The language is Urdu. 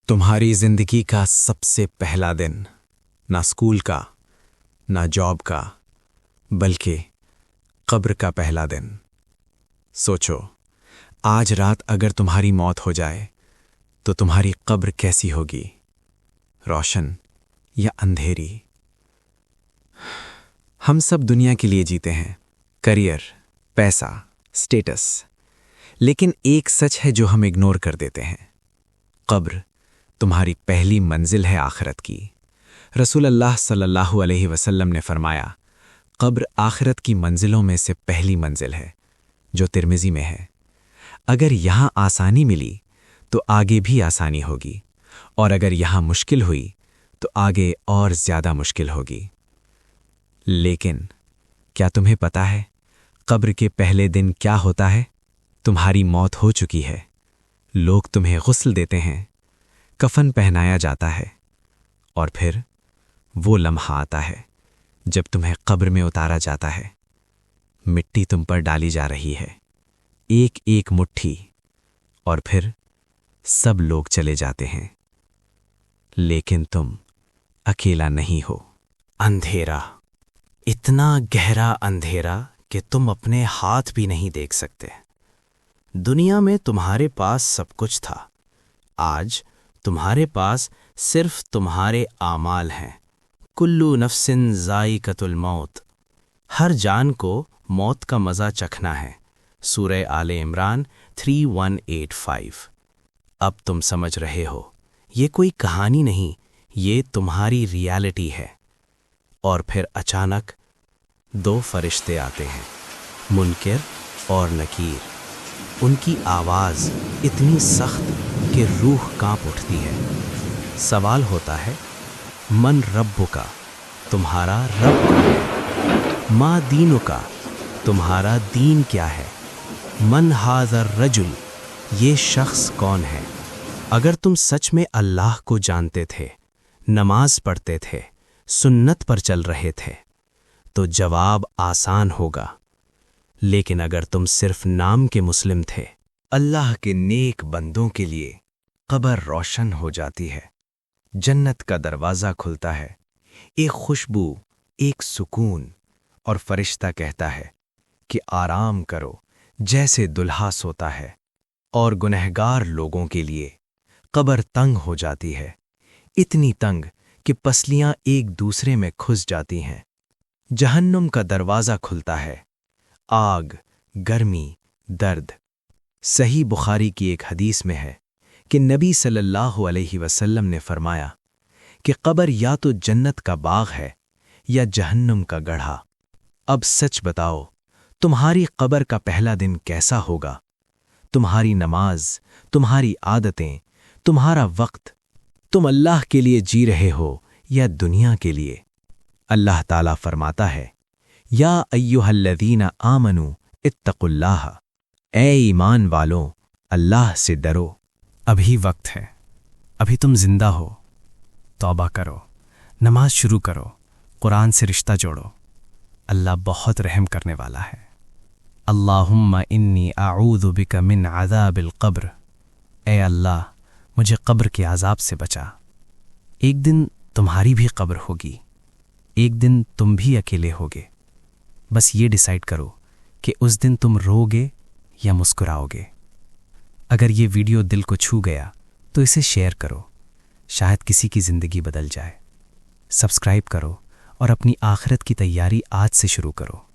تمہاری زندگی کا سب سے پہلا دن نہ اسکول کا نہ جاب کا بلکہ قبر کا پہلا دن۔ سوچو، آج رات اگر تمہاری موت ہو جائے تو تمہاری قبر کیسی ہوگی؟ روشن یا اندھیری؟ ہم سب دنیا کے لیے جیتے ہیں، کریئر، پیسہ، سٹیٹس، لیکن ایک سچ ہے جو ہم اگنور کر دیتے ہیں۔ قبر تمہاری پہلی منزل ہے آخرت کی۔ رسول اللہ صلی اللہ علیہ وسلم نے فرمایا، قبر آخرت کی منزلوں میں سے پہلی منزل ہے، جو ترمذی میں ہے۔ اگر یہاں آسانی ملی تو آگے بھی آسانی ہوگی، اور اگر یہاں مشکل ہوئی تو آگے اور زیادہ مشکل ہوگی۔ لیکن کیا تمہیں پتہ ہے قبر کے پہلے دن کیا ہوتا ہے؟ تمہاری موت ہو چکی ہے، لوگ تمہیں غسل دیتے ہیں، کفن پہنایا جاتا ہے، اور پھر وہ لمحہ آتا ہے جب تمہیں قبر میں اتارا جاتا ہے۔ مٹی تم پر ڈالی جا رہی ہے، ایک ایک مٹھی، اور پھر سب لوگ چلے جاتے ہیں، لیکن تم اکیلا نہیں ہو۔ اندھیرا، اتنا گہرا اندھیرا کہ تم اپنے ہاتھ بھی نہیں دیکھ سکتے۔ دنیا میں تمہارے پاس سب کچھ تھا، آج تمہارے پاس صرف تمہارے اعمال ہیں۔ کلو نفس ذائقۃ الموت، ہر جان کو موت کا مزہ چکھنا ہے۔ سورہ آل عمران 3185۔ اب تم سمجھ رہے ہو، یہ کوئی کہانی نہیں، یہ تمہاری ریالٹی ہے۔ اور پھر اچانک دو فرشتے آتے ہیں، منکر اور نکیر۔ ان کی آواز اتنی سخت کہ روح کانپ اٹھتی ہے۔ سوال ہوتا ہے، من ربک، تمہارا رب کون ہے؟ ما دینک، تمہارا دین کیا ہے؟ من ھذا الرجل، یہ شخص کون ہے؟ اگر تم سچ میں اللہ کو جانتے تھے، نماز پڑھتے تھے، سنت پر چل رہے تھے، تو جواب آسان ہوگا۔ لیکن اگر تم صرف نام کے مسلم تھے، اللہ کے نیک بندوں کے لیے قبر روشن ہو جاتی ہے، جنت کا دروازہ کھلتا ہے، ایک خوشبو، ایک سکون، اور فرشتہ کہتا ہے کہ آرام کرو جیسے دلہا سوتا ہے۔ اور گنہگار لوگوں کے لیے قبر تنگ ہو جاتی ہے، اتنی تنگ کہ پسلیاں ایک دوسرے میں گھس جاتی ہیں۔ جہنم کا دروازہ کھلتا ہے، آگ، گرمی، درد۔ صحیح بخاری کی ایک حدیث میں ہے کہ نبی صلی اللہ علیہ وسلم نے فرمایا کہ قبر یا تو جنت کا باغ ہے یا جہنم کا گڑھا۔ اب سچ بتاؤ، تمہاری قبر کا پہلا دن کیسا ہوگا؟ تمہاری نماز، تمہاری عادتیں، تمہارا وقت، تم اللہ کے لیے جی رہے ہو یا دنیا کے لیے؟ اللہ تعالیٰ فرماتا ہے، یا ایھا الذین آمنوا اتقوا اللہ، اے ایمان والوں، اللہ سے ڈرو۔ ابھی وقت ہے، ابھی تم زندہ ہو، توبہ کرو، نماز شروع کرو، قرآن سے رشتہ جوڑو۔ اللہ بہت رحم کرنے والا ہے۔ اللہم انی اعوذ بک من عذاب القبر، اے اللہ مجھے قبر کے عذاب سے بچا۔ ایک دن تمہاری بھی قبر ہوگی، ایک دن تم بھی اکیلے ہوگے۔ بس یہ ڈیسائیڈ کرو کہ اس دن تم روگے یا مسکراؤ گے۔ اگر یہ ویڈیو دل کو چھو گیا تو اسے شیئر کرو، شاید کسی کی زندگی بدل جائے۔ سبسکرائب کرو اور اپنی آخرت کی تیاری آج سے شروع کرو۔